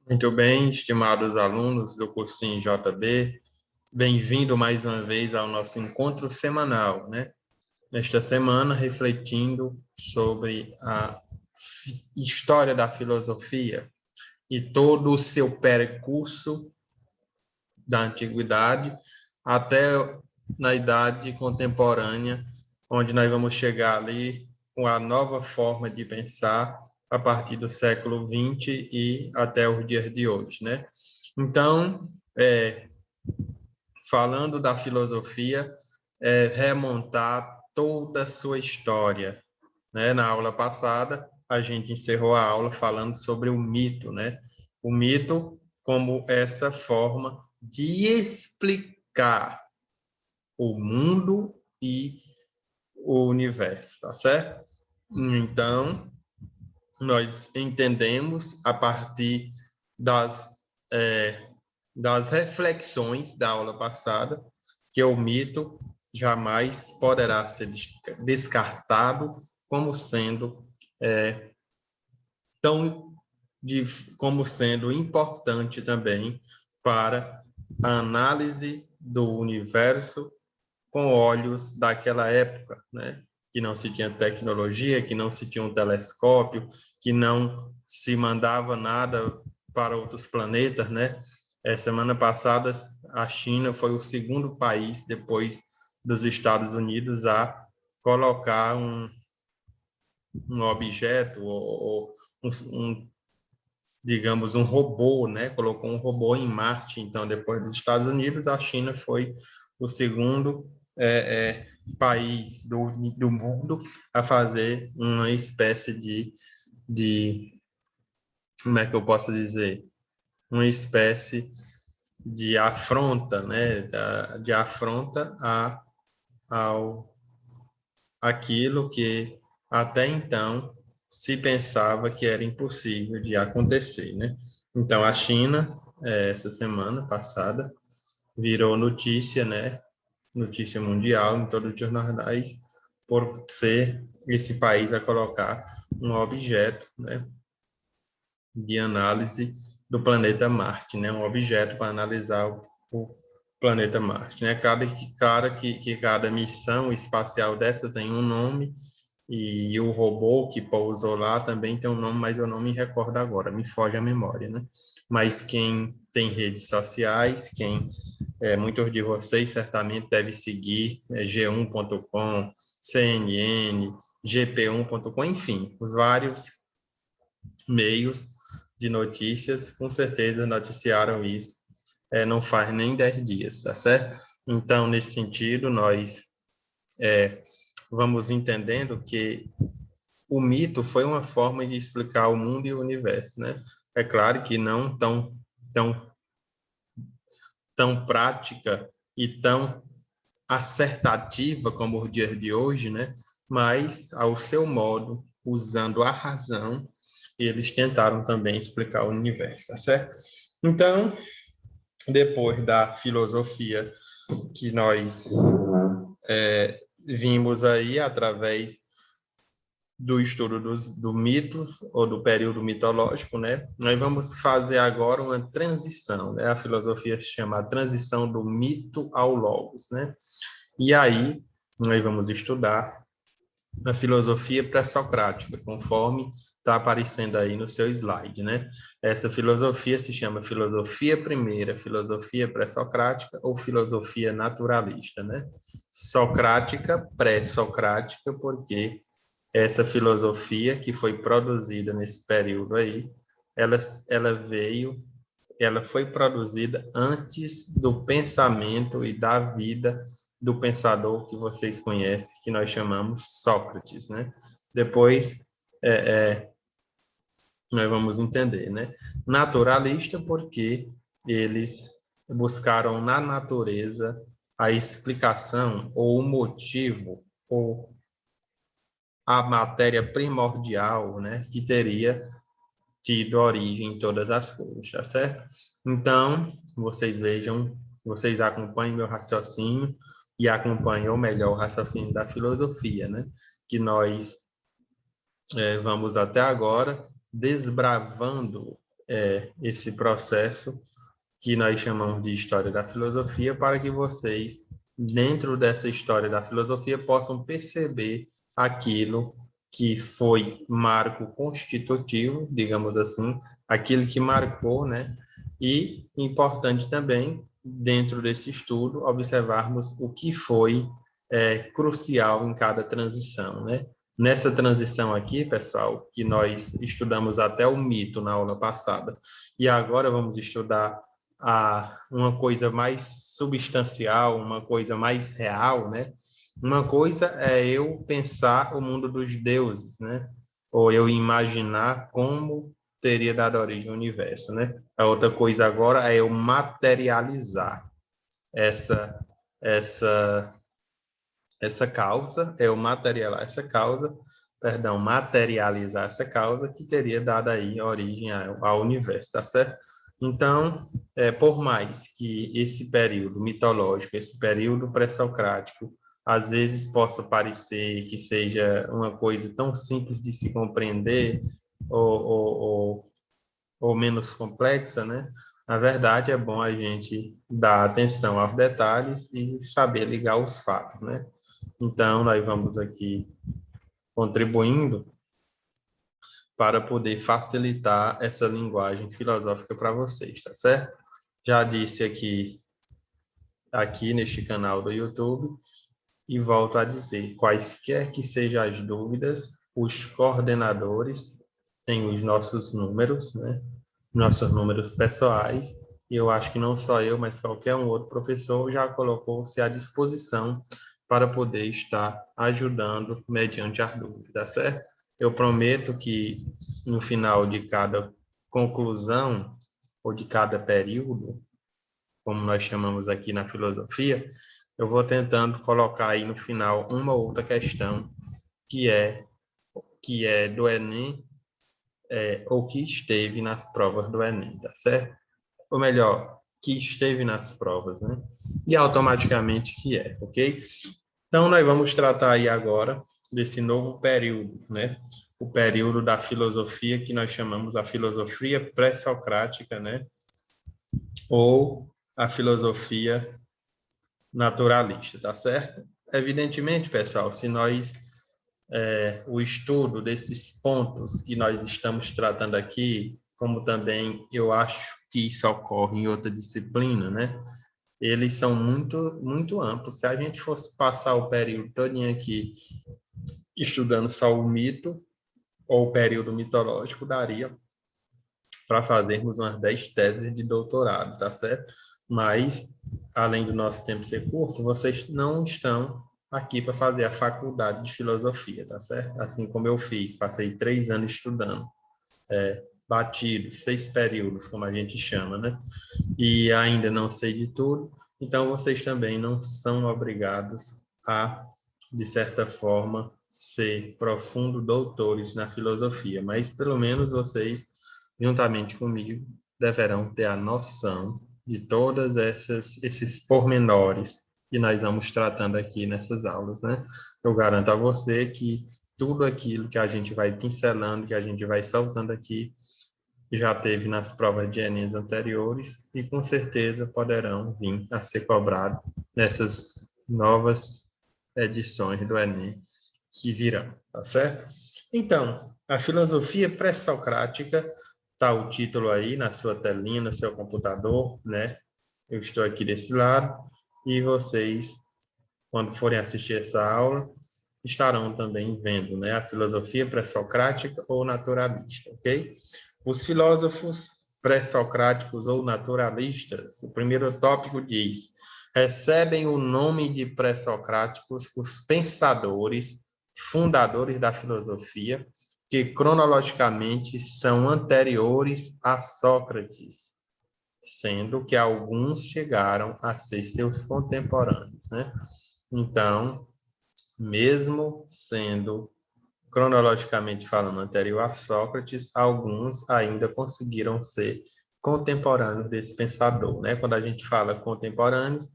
Muito bem, estimados alunos do cursinho JB, bem-vindo mais uma vez ao nosso encontro semanal, né? Nesta semana, refletindo sobre a história da filosofia e todo o seu percurso da antiguidade até na idade contemporânea, onde nós vamos chegar ali com a nova forma de pensar a partir do século XX e até os dias de hoje, né? Então, falando da filosofia, remontar toda a sua história, né? Na aula passada, a gente encerrou a aula falando sobre o mito, né? O mito como essa forma de explicar o mundo e o universo, tá certo? Então, nós entendemos a partir das, é, das reflexões da aula passada que o mito jamais poderá ser descartado como sendo é, tão como sendo importante também para a análise do universo com olhos daquela época, né? Que não se tinha tecnologia, que não se tinha um telescópio, que não se mandava nada para outros planetas, né? Semana passada, a China foi o segundo país, depois dos Estados Unidos, a colocar um objeto ou digamos, um robô, né? Colocou um robô em Marte. Então, depois dos Estados Unidos, a China foi o segundo país do mundo a fazer uma espécie de, como é que eu posso dizer? Uma espécie de afronta, né? De afronta ao aquilo que até então se pensava que era impossível de acontecer, né? Então, a China, essa semana passada, virou notícia, né? Notícia mundial em todos os jornais, por ser esse país a colocar um objeto, né, de análise do planeta Marte, né? Um objeto para analisar o planeta Marte, né? Cada missão espacial dessa tem um nome e o robô que pousou lá também tem um nome, mas eu não me recordo agora, me foge a memória, né? Mas quem tem redes sociais, muitos de vocês certamente devem seguir G1.com, CNN, GP1.com, enfim, os vários meios de notícias, com certeza noticiaram isso, não faz nem 10 dias, tá certo? Então, nesse sentido, nós vamos entendendo que o mito foi uma forma de explicar o mundo e o universo, né? É claro que não tão, tão prática e tão acertativa como os dias de hoje, né? Mas, ao seu modo, usando a razão, eles tentaram também explicar o universo, tá certo? Então, depois da filosofia que nós vimos aí através do estudo do mitos ou do período mitológico, né? Nós vamos fazer agora uma transição, né? A filosofia chama a transição do mito ao logos, né? E aí nós vamos estudar a filosofia pré-socrática, conforme está aparecendo aí no seu slide, né? Essa filosofia se chama filosofia primeira, filosofia pré-socrática ou filosofia naturalista, né? Socrática, pré-socrática, porque essa filosofia que foi produzida nesse período aí, ela, ela veio, ela foi produzida antes do pensamento e da vida do pensador que vocês conhecem, que nós chamamos Sócrates, né? Depois nós vamos entender, né? Naturalista porque eles buscaram na natureza a explicação ou o motivo ou a matéria primordial, né, que teria tido origem em todas as coisas, tá certo? Então, vocês vejam, vocês acompanhem meu raciocínio e acompanhem, ou melhor, o raciocínio da filosofia, né? Que nós vamos até agora desbravando esse processo que nós chamamos de história da filosofia, para que vocês, dentro dessa história da filosofia, possam perceber aquilo que foi marco constitutivo, digamos assim, aquilo que marcou, né? E importante também, dentro desse estudo, observarmos o que foi crucial em cada transição, né? Nessa transição aqui, pessoal, que nós estudamos até o mito na aula passada, e agora vamos estudar uma coisa mais substancial, uma coisa mais real, né? Uma coisa é eu pensar o mundo dos deuses, né? Ou eu imaginar como teria dado origem ao universo, né? A outra coisa agora é eu materializar essa essa essa causa, é eu materializar essa causa, perdão, materializar essa causa que teria dado aí origem ao universo, tá certo? Então, por mais que esse período mitológico, esse período pré-socrático, às vezes possa parecer que seja uma coisa tão simples de se compreender ou, ou, ou, ou menos complexa, né? Na verdade, é bom a gente dar atenção aos detalhes e saber ligar os fatos, né? Então, nós vamos aqui contribuindo para poder facilitar essa linguagem filosófica para vocês, tá certo? Já disse aqui neste canal do YouTube e volto a dizer, quaisquer que sejam as dúvidas, os coordenadores têm os nossos números, né? Nossos números pessoais, e eu acho que não só eu, mas qualquer um outro professor já colocou-se à disposição para poder estar ajudando mediante as dúvidas, tá certo? Eu prometo que no final de cada conclusão ou de cada período, como nós chamamos aqui na filosofia, eu vou tentando colocar aí no final uma outra questão que é do Enem, ou que esteve nas provas do Enem, tá certo? Ou melhor, que esteve nas provas, né? E automaticamente que é, ok? Então, nós vamos tratar aí agora desse novo período, né? O período da filosofia que nós chamamos a filosofia pré-socrática, né? Ou a filosofia naturalista, tá certo? Evidentemente, pessoal, se nós o estudo desses pontos que nós estamos tratando aqui, como também eu acho que isso ocorre em outra disciplina, né? Eles são muito amplos. Se a gente fosse passar o período todo aqui estudando só o mito ou o período mitológico, daria para fazermos umas 10 teses de doutorado, tá certo? Mas, além do nosso tempo ser curto, vocês não estão aqui para fazer a faculdade de filosofia, tá certo? Assim como eu fiz, passei 3 anos estudando, batidos, 6 períodos, como a gente chama, né? E ainda não sei de tudo, então vocês também não são obrigados a, de certa forma, ser profundo doutores na filosofia, mas pelo menos vocês, juntamente comigo, deverão ter a noção de todas esses pormenores que nós vamos tratando aqui nessas aulas, né? Eu garanto a você que tudo aquilo que a gente vai pincelando, que a gente vai saltando aqui, já teve nas provas de Enem anteriores e com certeza poderão vir a ser cobrados nessas novas edições do Enem que virão, tá certo? Então, a filosofia pré-socrática, tá o título aí na sua telinha, no seu computador, né? Eu estou aqui desse lado e vocês, quando forem assistir essa aula, estarão também vendo, né, a filosofia pré-socrática ou naturalista, ok? Os filósofos pré-socráticos ou naturalistas, o primeiro tópico diz, recebem o nome de pré-socráticos os pensadores, fundadores da filosofia, que cronologicamente são anteriores a Sócrates, sendo que alguns chegaram a ser seus contemporâneos, né? Então, mesmo sendo cronologicamente falando anterior a Sócrates, alguns ainda conseguiram ser contemporâneos desse pensador, né? Quando a gente fala contemporâneos,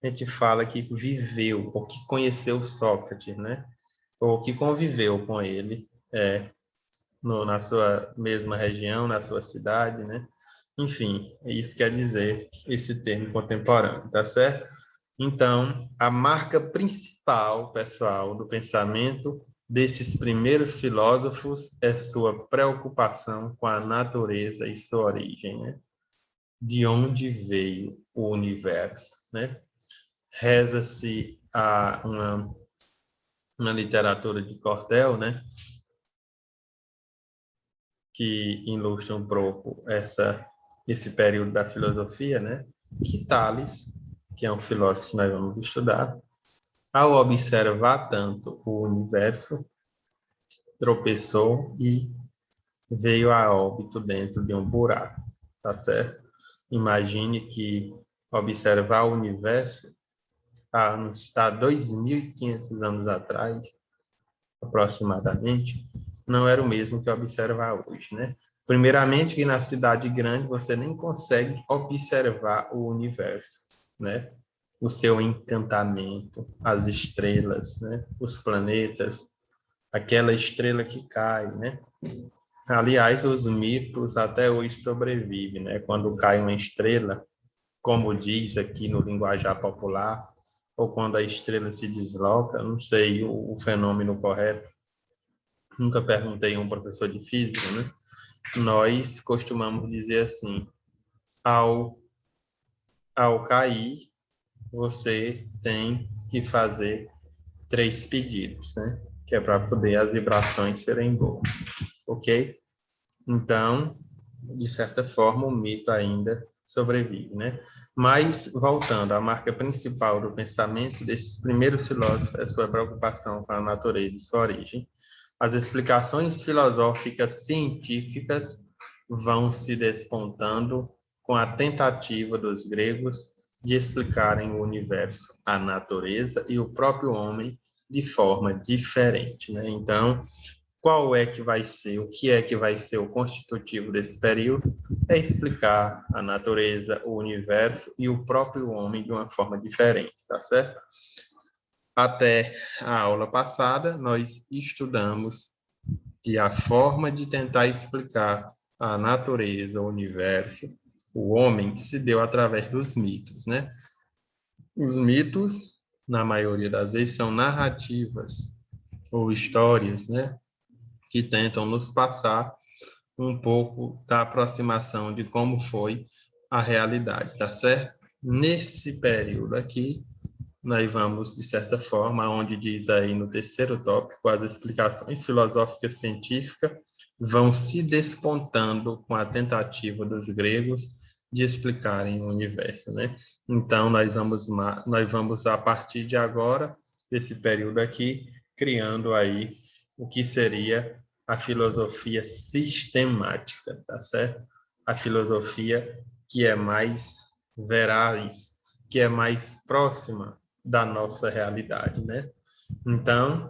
a gente fala que viveu ou que conheceu Sócrates, né? Ou que conviveu com ele, na sua mesma região, na sua cidade, né? Enfim, isso quer dizer esse termo contemporâneo, tá certo? Então, a marca principal, pessoal, do pensamento desses primeiros filósofos é sua preocupação com a natureza e sua origem, né? De onde veio o universo, né? Reza-se a uma literatura de Cordel, né? Que ilustra um pouco esse período da filosofia, né? Que Tales, que é um filósofo que nós vamos estudar, ao observar tanto o universo, tropeçou e veio a óbito dentro de um buraco, tá certo? Imagine que observar o universo há 2.500 anos atrás, aproximadamente, não era o mesmo que observar hoje, né? Primeiramente, que na cidade grande você nem consegue observar o universo, né? O seu encantamento, as estrelas, né? Os planetas, aquela estrela que cai, né? Aliás, os mitos até hoje sobrevivem, né? Quando cai uma estrela, como diz aqui no linguajar popular, ou quando a estrela se desloca, não sei o fenômeno correto, nunca perguntei a um professor de física, né? Nós costumamos dizer assim, ao, ao cair, você tem que fazer 3 pedidos, né? Que é para poder as vibrações serem boas, ok? Então, de certa forma, o mito ainda sobrevive, né? Mas, voltando, a marca principal do pensamento desses primeiros filósofos é sua preocupação com a natureza e sua origem. As explicações filosóficas científicas vão se despontando com a tentativa dos gregos de explicarem o universo, a natureza e o próprio homem de forma diferente, né? Então, qual é que vai ser, o que é que vai ser o constitutivo desse período? É explicar a natureza, o universo e o próprio homem de uma forma diferente, tá certo? Até a aula passada, nós estudamos que a forma de tentar explicar a natureza, o universo, o homem, que se deu através dos mitos, né? Os mitos, na maioria das vezes, são narrativas ou histórias, né? Que tentam nos passar um pouco da aproximação de como foi a realidade, tá certo? Nesse período aqui, nós vamos, de certa forma, onde diz aí no terceiro tópico, as explicações filosóficas científicas vão se despontando com a tentativa dos gregos de explicarem o universo, né? Então, nós vamos, a partir de agora, desse período aqui, criando aí o que seria a filosofia sistemática, tá certo? A filosofia que é mais veraz, que é mais próxima da nossa realidade, né? Então,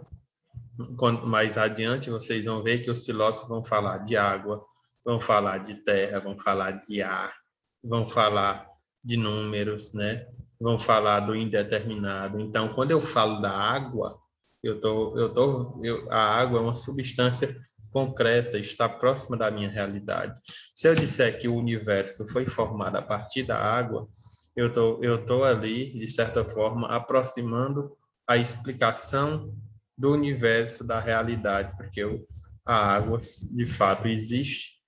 mais adiante, vocês vão ver que os filósofos vão falar de água, vão falar de terra, vão falar de ar, vão falar de números, né? Vão falar do indeterminado. Então, quando eu falo da água, a água é uma substância concreta, está próxima da minha realidade. Se eu disser que o universo foi formado a partir da água, eu tô ali, de certa forma, aproximando a explicação do universo, da realidade, porque a água, de fato, existe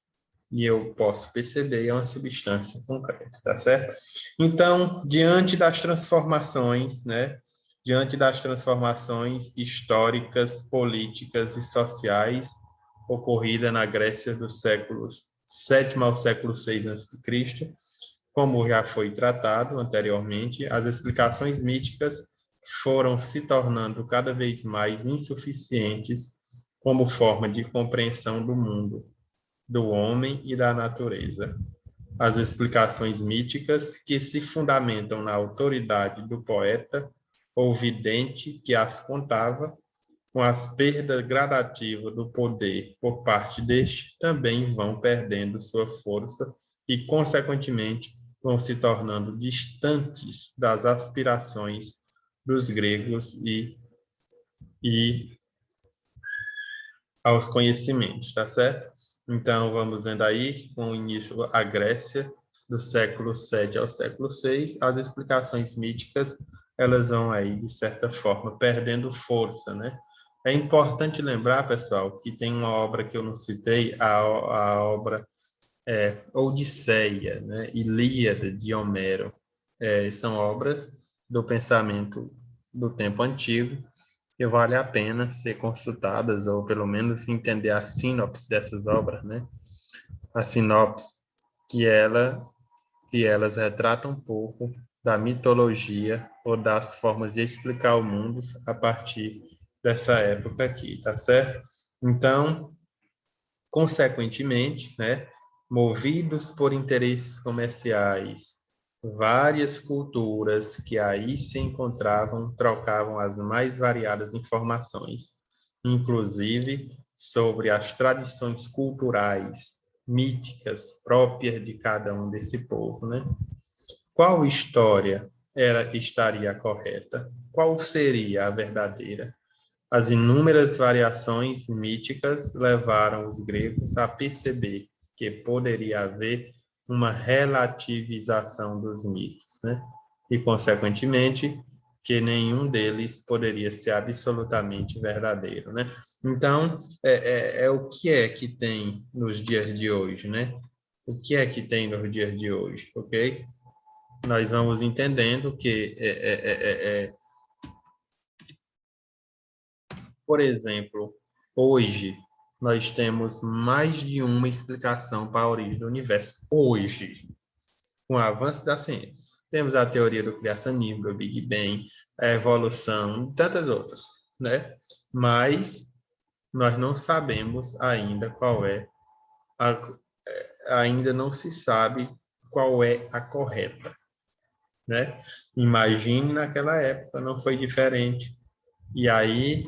e eu posso perceber, é uma substância concreta, tá certo? Então, diante das transformações, né? Diante das transformações históricas, políticas e sociais ocorridas na Grécia dos séculos sétimo ao século VI a.C., como já foi tratado anteriormente, as explicações míticas foram se tornando cada vez mais insuficientes como forma de compreensão do mundo, do homem e da natureza. As explicações míticas, que se fundamentam na autoridade do poeta ou vidente que as contava, com as perdas gradativas do poder por parte deste, também vão perdendo sua força e, consequentemente, vão se tornando distantes das aspirações dos gregos e aos conhecimentos, tá certo? Então, vamos vendo aí, com o início a Grécia, do século VII ao século VI, as explicações míticas, elas vão aí, de certa forma, perdendo força, né? É importante lembrar, pessoal, que tem uma obra que eu não citei, a obra Odisseia, né? Ilíada, de Homero. São obras do pensamento do tempo antigo, que vale a pena ser consultadas, ou pelo menos entender a sinopse dessas obras, né? A sinopse que que elas retratam um pouco da mitologia ou das formas de explicar o mundo a partir dessa época aqui, tá certo? Então, consequentemente, né, movidos por interesses comerciais, várias culturas que aí se encontravam trocavam as mais variadas informações, inclusive sobre as tradições culturais, míticas próprias de cada um desse povo, né? Qual história estaria correta? Qual seria a verdadeira? As inúmeras variações míticas levaram os gregos a perceber que poderia haver uma relativização dos mitos, né? E, consequentemente, que nenhum deles poderia ser absolutamente verdadeiro, né? Então, o que é que tem nos dias de hoje, né? O que é que tem nos dias de hoje, ok? Nós vamos entendendo que por exemplo, hoje nós temos mais de uma explicação para a origem do universo. Hoje, com o avanço da ciência. Temos a teoria do criacionismo, do Big Bang, a evolução, e tantas outras, né? Mas nós não sabemos ainda ainda não se sabe qual é a correta, né? Imagine naquela época, não foi diferente. E aí,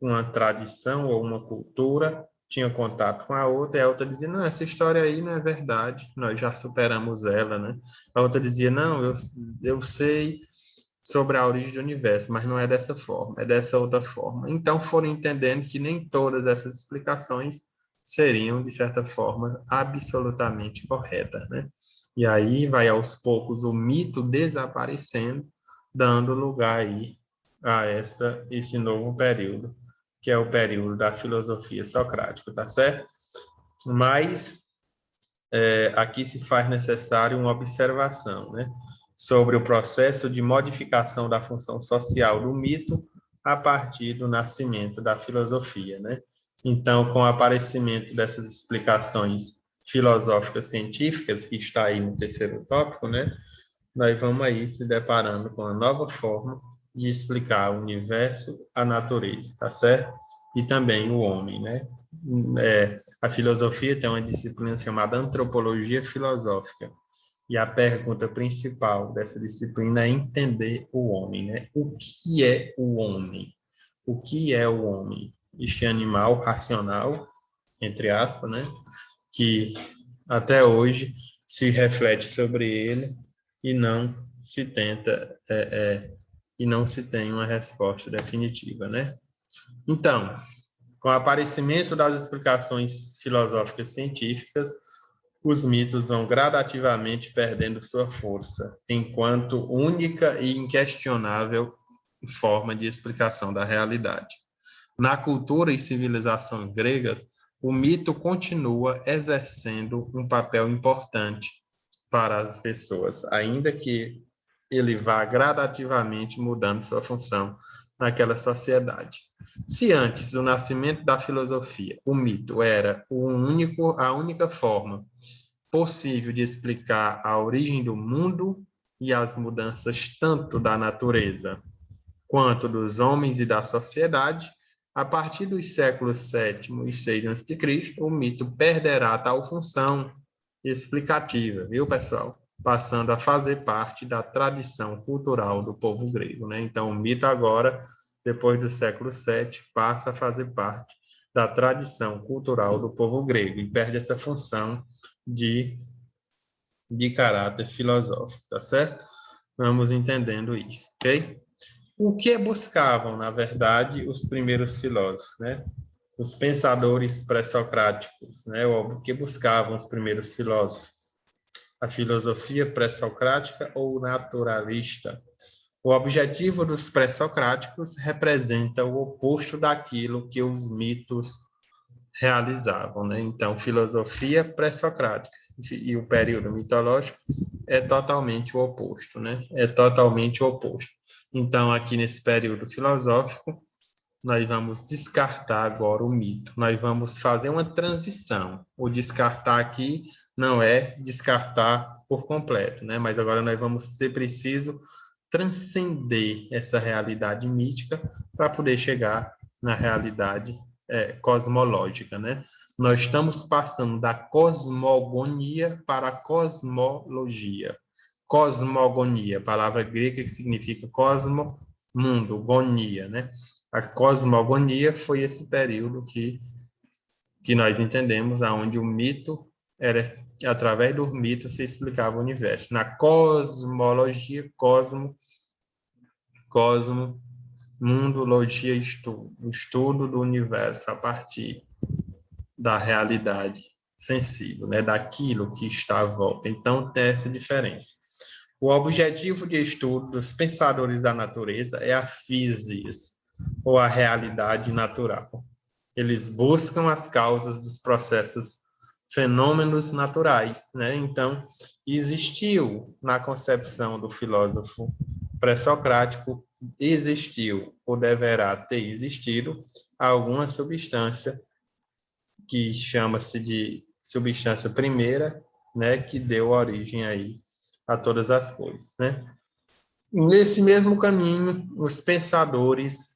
uma tradição ou uma cultura tinha contato com a outra, e a outra dizia, não, essa história aí não é verdade, nós já superamos ela, né? A outra dizia, não, eu sei sobre a origem do universo, mas não é dessa forma, é dessa outra forma. Então foram entendendo que nem todas essas explicações seriam, de certa forma, absolutamente corretas, né? E aí vai aos poucos o mito desaparecendo, dando lugar aí a esse novo período, que é o período da filosofia socrática, tá certo? Mas aqui se faz necessário uma observação, né, sobre o processo de modificação da função social do mito a partir do nascimento da filosofia, né? Então, com o aparecimento dessas explicações filosóficas científicas, que está aí no terceiro tópico, né, nós vamos aí se deparando com uma nova forma de explicar o universo, a natureza, tá certo? E também o homem, né? A filosofia tem uma disciplina chamada antropologia filosófica. E a pergunta principal dessa disciplina é entender o homem, né? O que é o homem? O que é o homem? Este animal racional, entre aspas, né? Que até hoje se reflete sobre ele e não se tenta e não se tem uma resposta definitiva, né? Então, com o aparecimento das explicações filosóficas científicas, os mitos vão gradativamente perdendo sua força, enquanto única e inquestionável forma de explicação da realidade. Na cultura e civilização gregas, o mito continua exercendo um papel importante para as pessoas, ainda que ele vá gradativamente mudando sua função naquela sociedade. Se antes o nascimento da filosofia, o mito era a única forma possível de explicar a origem do mundo e as mudanças tanto da natureza quanto dos homens e da sociedade, a partir dos séculos sétimo e VI a.C., o mito perderá tal função explicativa, viu, pessoal? Passando a fazer parte da tradição cultural do povo grego, né? Então, o mito agora, depois do século VII, passa a fazer parte da tradição cultural do povo grego e perde essa função de, de caráter filosófico, tá certo? Vamos entendendo isso, ok? O que buscavam, na verdade, os primeiros filósofos, né? os pensadores pré-socráticos, né? O que buscavam os primeiros filósofos? A filosofia pré-socrática ou naturalista? O objetivo dos pré-socráticos representa o oposto daquilo que os mitos realizavam, né? Então, filosofia pré-socrática e o período mitológico é totalmente o oposto, né? É totalmente o oposto. Então, aqui nesse período filosófico, nós vamos descartar agora o mito. Nós vamos fazer uma transição. O descartar aqui não é descartar por completo, né? Mas agora nós vamos ser preciso transcender essa realidade mítica para poder chegar na realidade cosmológica, né? Nós estamos passando da cosmogonia para a cosmologia. Cosmogonia, palavra grega que significa cosmo, mundo, gonia, né? A cosmogonia foi esse período que nós entendemos, aonde o mito era, através do mito se explicava o universo. Na cosmologia, cosmo, mundo, logia, estudo, o estudo do universo a partir da realidade sensível, né, daquilo que está à volta. Então, tem essa diferença. O objetivo de estudo dos pensadores da natureza é a physis, ou a realidade natural. Eles buscam as causas dos processos, fenômenos naturais, né? Então, existiu na concepção do filósofo pré-socrático, existiu ou deverá ter existido alguma substância que chama-se de substância primeira, né, que deu origem aí a todas as coisas, né? Nesse mesmo caminho, os pensadores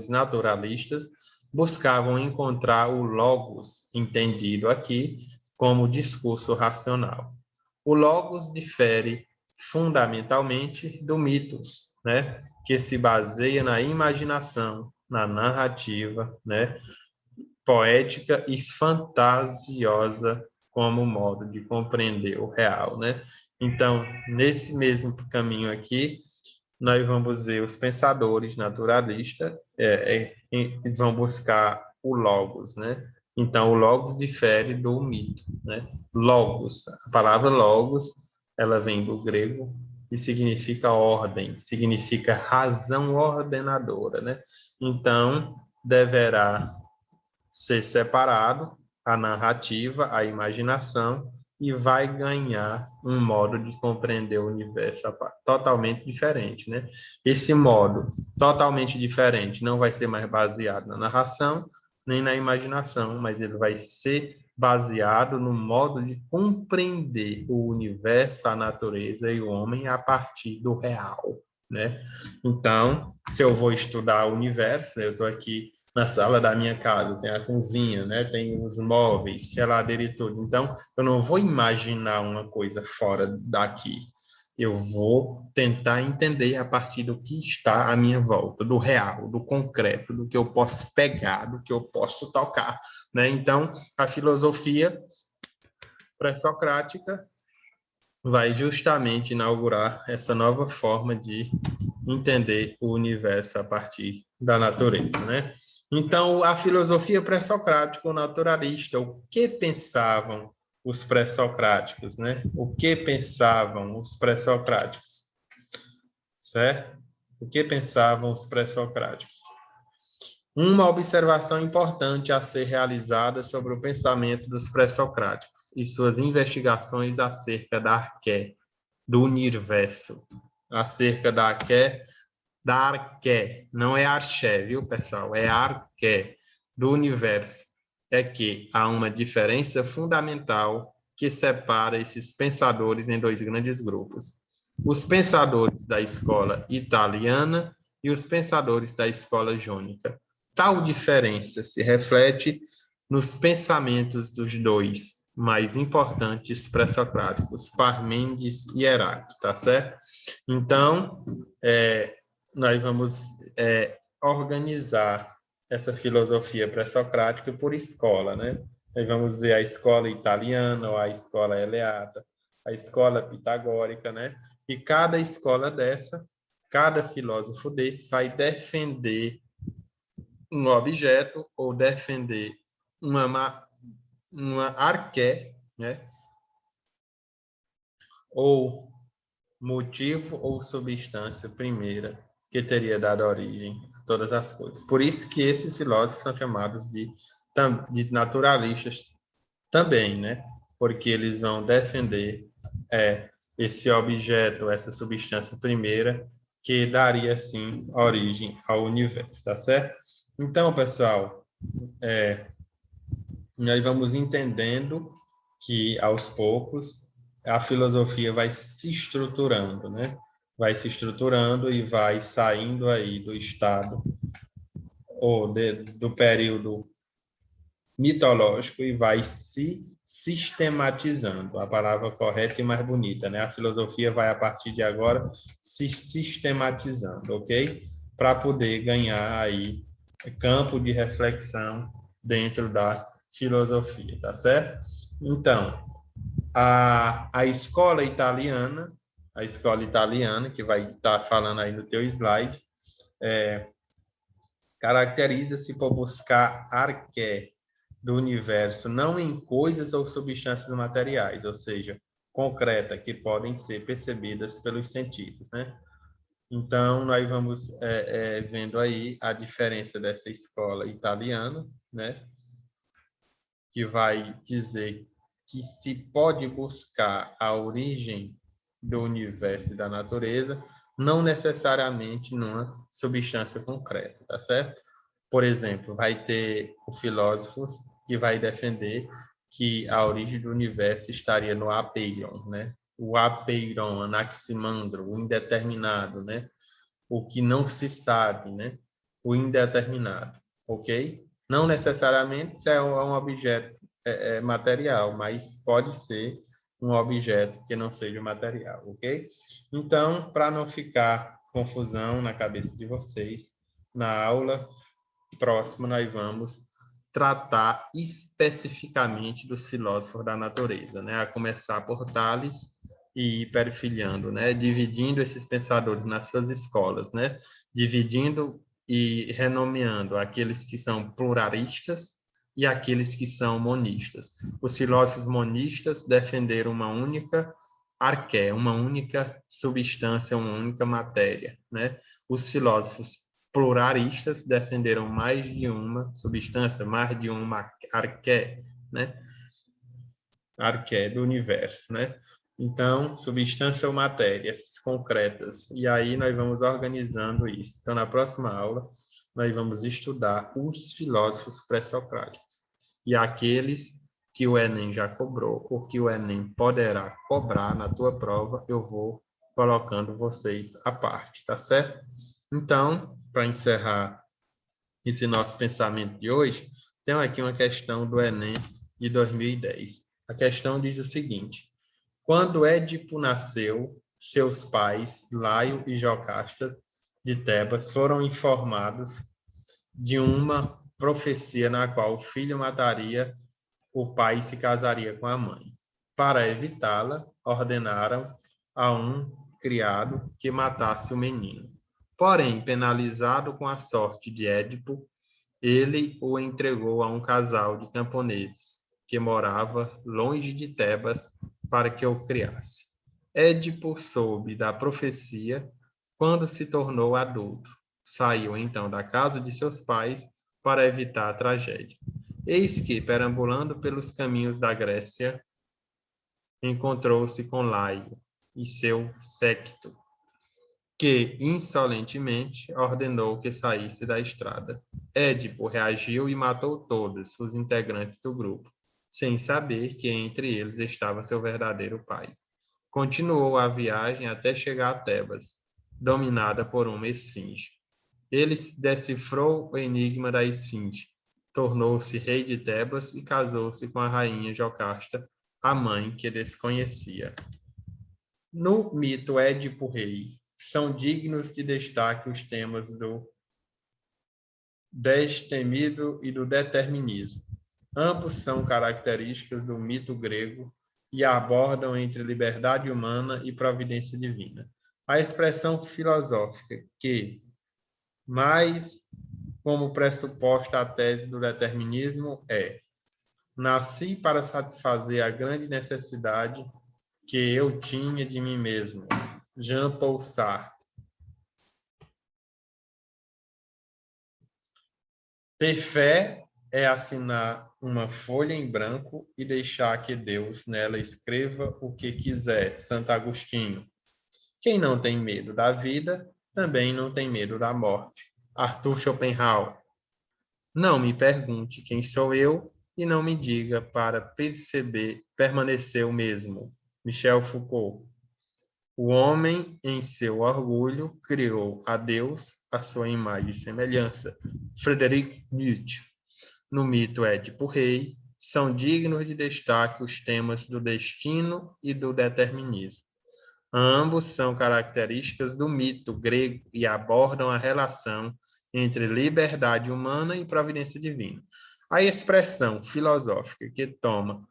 naturalistas buscavam encontrar o logos, entendido aqui como discurso racional. O logos difere fundamentalmente do mitos, né, que se baseia na imaginação, na narrativa, né, poética e fantasiosa como modo de compreender o real, né? Então, nesse mesmo caminho aqui, nós vamos ver os pensadores naturalistas vão buscar o logos, né? Então, o logos difere do mito, né? Logos, a palavra logos, ela vem do grego e significa ordem, significa razão ordenadora, né? Então, deverá ser separado a narrativa, a imaginação, e vai ganhar um modo de compreender o universo totalmente diferente, né? Esse modo totalmente diferente não vai ser mais baseado na narração, nem na imaginação, mas ele vai ser baseado no modo de compreender o universo, a natureza e o homem a partir do real, né? Então, se eu vou estudar o universo, eu estou aqui na sala da minha casa, tem a cozinha, né? Tem os móveis, geladeira e tudo. Então, eu não vou imaginar uma coisa fora daqui. Eu vou tentar entender a partir do que está à minha volta, do real, do concreto, do que eu posso pegar, do que eu posso tocar, né? Então, a filosofia pré-socrática vai justamente inaugurar essa nova forma de entender o universo a partir da natureza, né? Então, a filosofia pré-socrática, o naturalista, o que pensavam os pré-socráticos, né? O que pensavam os pré-socráticos, certo? O que pensavam os pré-socráticos? Uma observação importante a ser realizada sobre o pensamento dos pré-socráticos e suas investigações acerca da arqué, do universo, acerca da arqué, não é arché, viu, pessoal? É arqué, do universo. É que há uma diferença fundamental que separa esses pensadores em dois grandes grupos. Os pensadores da escola italiana e os pensadores da escola jônica. Tal diferença se reflete nos pensamentos dos dois mais importantes pré-socráticos, Parmênides e Heráclito, tá certo? Então, nós vamos organizar essa filosofia pré-socrática por escola, né? Nós vamos ver a escola italiana, ou a escola eleata, a escola pitagórica, né? E cada escola dessa, cada filósofo desse vai defender um objeto ou defender uma arqué, né? Ou motivo ou substância primeira que teria dado origem a todas as coisas. Por isso que esses filósofos são chamados de naturalistas também, né? Porque eles vão defender esse objeto, essa substância primeira que daria, sim, origem ao universo, tá certo? Então, pessoal, nós vamos entendendo que, aos poucos, a filosofia vai se estruturando, né? Vai se estruturando e vai saindo aí do estado ou do período mitológico e vai se sistematizando, a palavra correta e mais bonita, né? A filosofia vai, a partir de agora, se sistematizando, ok? Para poder ganhar aí campo de reflexão dentro da filosofia, tá certo? Então, a escola italiana, que vai estar falando aí no teu slide, caracteriza-se por buscar arqué do universo, não em coisas ou substâncias materiais, ou seja, concreta, que podem ser percebidas pelos sentidos, né? Então, nós vamos vendo aí a diferença dessa escola italiana, né? Que vai dizer que se pode buscar a origem do universo e da natureza, não necessariamente numa substância concreta, tá certo? Por exemplo, vai ter o filósofo que vai defender que a origem do universo estaria no apeiron, né? O apeiron, anaximandro, o indeterminado, né? O que não se sabe, né? O indeterminado, ok? Não necessariamente é um objeto material, mas pode ser um objeto que não seja material, ok? Então, para não ficar confusão na cabeça de vocês, na aula próxima nós vamos tratar especificamente dos filósofos da natureza, né? A começar por Tales e ir perfilhando, né? Dividindo esses pensadores nas suas escolas, né? Dividindo e renomeando aqueles que são pluralistas e aqueles que são monistas. Os filósofos monistas defenderam uma única arqué, uma única substância, uma única matéria, né? Os filósofos pluralistas defenderam mais de uma substância, mais de uma arqué, né? Arqué do universo, né? Então, substância ou matérias concretas. E aí nós vamos organizando isso. Então, na próxima aula, nós vamos estudar os filósofos pré-socráticos. E aqueles que o Enem já cobrou, ou que o Enem poderá cobrar na tua prova, eu vou colocando vocês à parte, tá certo? Então, para encerrar esse nosso pensamento de hoje, tem aqui uma questão do Enem de 2010. A questão diz o seguinte: quando Édipo nasceu, seus pais, Laio e Jocasta de Tebas, foram informados de uma profecia na qual o filho mataria o pai e se casaria com a mãe. Para evitá-la, ordenaram a um criado que matasse o menino. Porém, penalizado com a sorte de Édipo, ele o entregou a um casal de camponeses que morava longe de Tebas para que o criasse. Édipo soube da profecia quando se tornou adulto. Saiu então da casa de seus pais para evitar a tragédia. Eis que, perambulando pelos caminhos da Grécia, encontrou-se com Laio e seu séquito, que, insolentemente, ordenou que saísse da estrada. Édipo reagiu e matou todos os integrantes do grupo, sem saber que entre eles estava seu verdadeiro pai. Continuou a viagem até chegar a Tebas, dominada por uma esfinge. Ele decifrou o enigma da esfinge, tornou-se rei de Tebas e casou-se com a rainha Jocasta, a mãe que desconhecia. No mito Édipo Rei, são dignos de destaque os temas do destemido e do determinismo. Ambos são características do mito grego e abordam entre liberdade humana e providência divina. A expressão filosófica que mais como pressuposta a tese do determinismo é: nasci para satisfazer a grande necessidade que eu tinha de mim mesmo. Jean-Paul Sartre. Ter fé é assinar uma folha em branco e deixar que Deus nela escreva o que quiser. Santo Agostinho. Quem não tem medo da vida, também não tem medo da morte. Arthur Schopenhauer. Não me pergunte quem sou eu e não me diga para permanecer o mesmo. Michel Foucault. O homem, em seu orgulho, criou a Deus à sua imagem e semelhança. Frederic Nietzsche. No mito Édipo-Rei, são dignos de destaque os temas do destino e do determinismo. Ambos são características do mito grego e abordam a relação entre liberdade humana e providência divina. A expressão filosófica que toma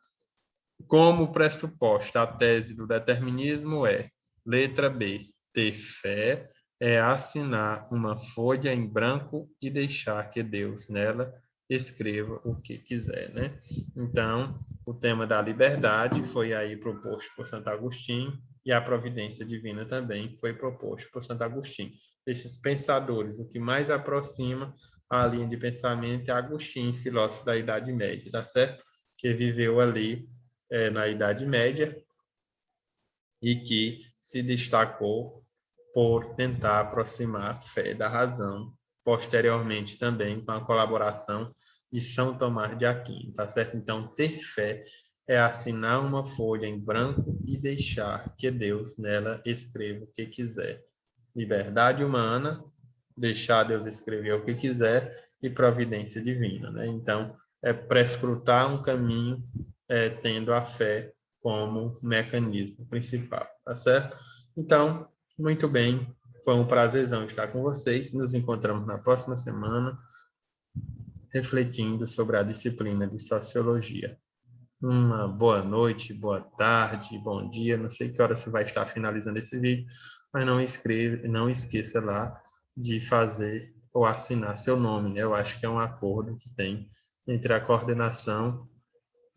como pressuposta a tese do determinismo é: letra B, ter fé é assinar uma folha em branco e deixar que Deus nela escreva o que quiser, né? Então, o tema da liberdade foi aí proposto por Santo Agostinho e a providência divina também foi proposto por Santo Agostinho. Esses pensadores, o que mais aproxima a linha de pensamento é Agostinho, filósofo da Idade Média, tá certo? Que viveu ali na Idade Média e que se destacou por tentar aproximar a fé da razão, posteriormente também com a colaboração de São Tomás de Aquino, tá certo? Então, ter fé é assinar uma folha em branco e deixar que Deus nela escreva o que quiser. Liberdade humana, deixar Deus escrever o que quiser e providência divina, né? Então, é prescrutar um caminho tendo a fé como mecanismo principal, tá certo? Então, muito bem, foi um prazerzão estar com vocês. Nos encontramos na próxima semana, refletindo sobre a disciplina de Sociologia. Uma boa noite, boa tarde, bom dia. Não sei que hora você vai estar finalizando esse vídeo, mas não esqueça lá de fazer ou assinar seu nome, né? Eu acho que é um acordo que tem entre a coordenação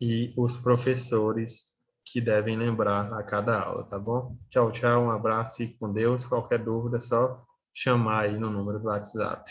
e os professores que devem lembrar a cada aula, tá bom? Tchau, tchau, um abraço, fique com Deus. Qualquer dúvida é só chamar aí no número do WhatsApp.